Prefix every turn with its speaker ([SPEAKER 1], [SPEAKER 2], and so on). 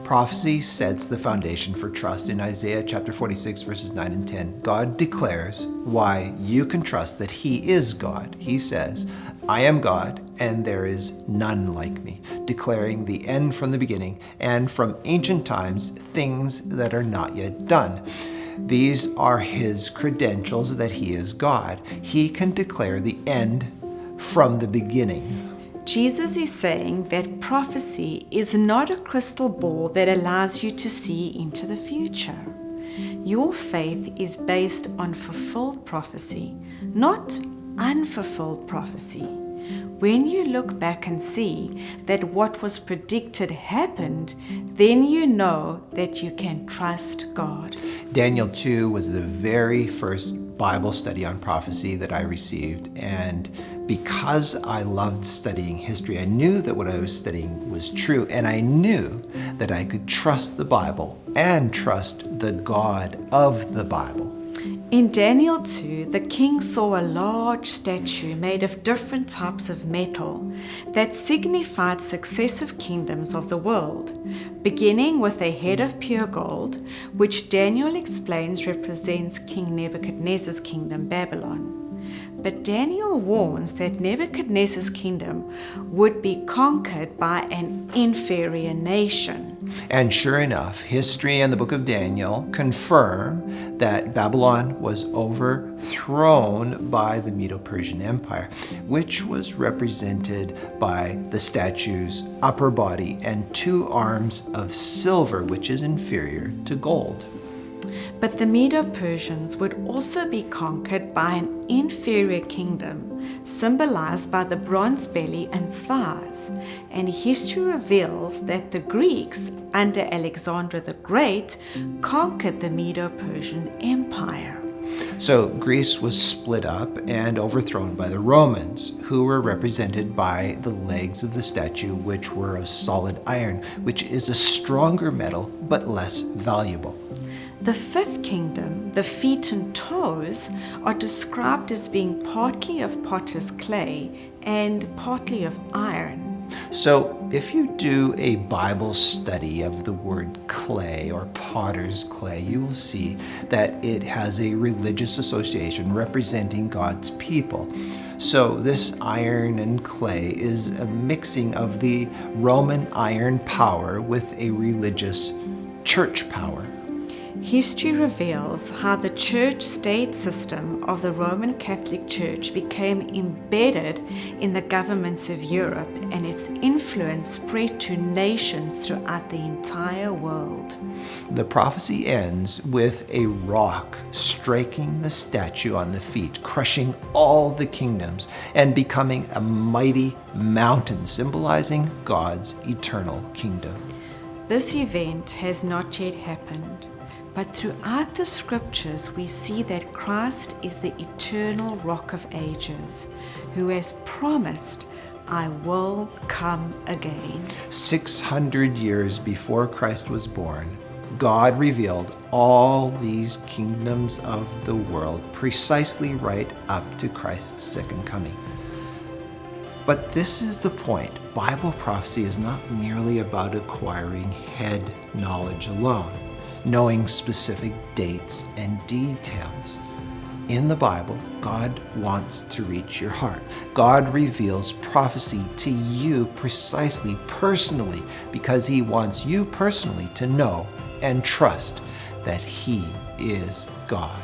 [SPEAKER 1] Prophecy sets the foundation for trust. In Isaiah chapter 46, verses 9 and 10, God declares why you can trust that He is God. He says, I am God, and there is none like me, declaring the end from the beginning, and from ancient times, things that are not yet done. These are His credentials that He is God. He can declare the end from the beginning.
[SPEAKER 2] Jesus is saying that prophecy is not a crystal ball that allows you to see into the future. Your faith is based on fulfilled prophecy, not unfulfilled prophecy. When you look back and see that what was predicted happened, then you know that you can trust God.
[SPEAKER 1] Daniel 2 was the very first Bible study on prophecy that I received, and because I loved studying history, I knew that what I was studying was true, and I knew that I could trust the Bible and trust the God of the Bible.
[SPEAKER 2] In Daniel 2, the king saw a large statue made of different types of metal that signified successive kingdoms of the world, beginning with a head of pure gold, which Daniel explains represents King Nebuchadnezzar's kingdom, Babylon. But Daniel warns that Nebuchadnezzar's kingdom would be conquered by an inferior nation.
[SPEAKER 1] And sure enough, history and the book of Daniel confirm that Babylon was overthrown by the Medo-Persian Empire, which was represented by the statue's upper body and 2 arms of silver, which is inferior to gold.
[SPEAKER 2] But the Medo-Persians would also be conquered by an inferior kingdom, symbolized by the bronze belly and thighs. And history reveals that the Greeks, under Alexander the Great, conquered the Medo-Persian Empire.
[SPEAKER 1] So Greece was split up and overthrown by the Romans, who were represented by the legs of the statue, which were of solid iron, which is a stronger metal but less valuable.
[SPEAKER 2] The 5th kingdom, the feet and toes, are described as being partly of potter's clay and partly of iron.
[SPEAKER 1] So if you do a Bible study of the word clay or potter's clay, you will see that it has a religious association representing God's people. So this iron and clay is a mixing of the Roman iron power with a religious church power.
[SPEAKER 2] History reveals how the church-state system of the Roman Catholic Church became embedded in the governments of Europe, and its influence spread to nations throughout the entire world.
[SPEAKER 1] The prophecy ends with a rock striking the statue on the feet, crushing all the kingdoms, and becoming a mighty mountain, symbolizing God's eternal kingdom.
[SPEAKER 2] This event has not yet happened. But throughout the scriptures, we see that Christ is the eternal rock of ages, who has promised, I will come again.
[SPEAKER 1] 600 years before Christ was born, God revealed all these kingdoms of the world precisely right up to Christ's second coming. But this is the point. Bible prophecy is not merely about acquiring head knowledge alone, knowing specific dates and details. In the Bible, God wants to reach your heart. God reveals prophecy to you precisely, personally, because He wants you personally to know and trust that He is God.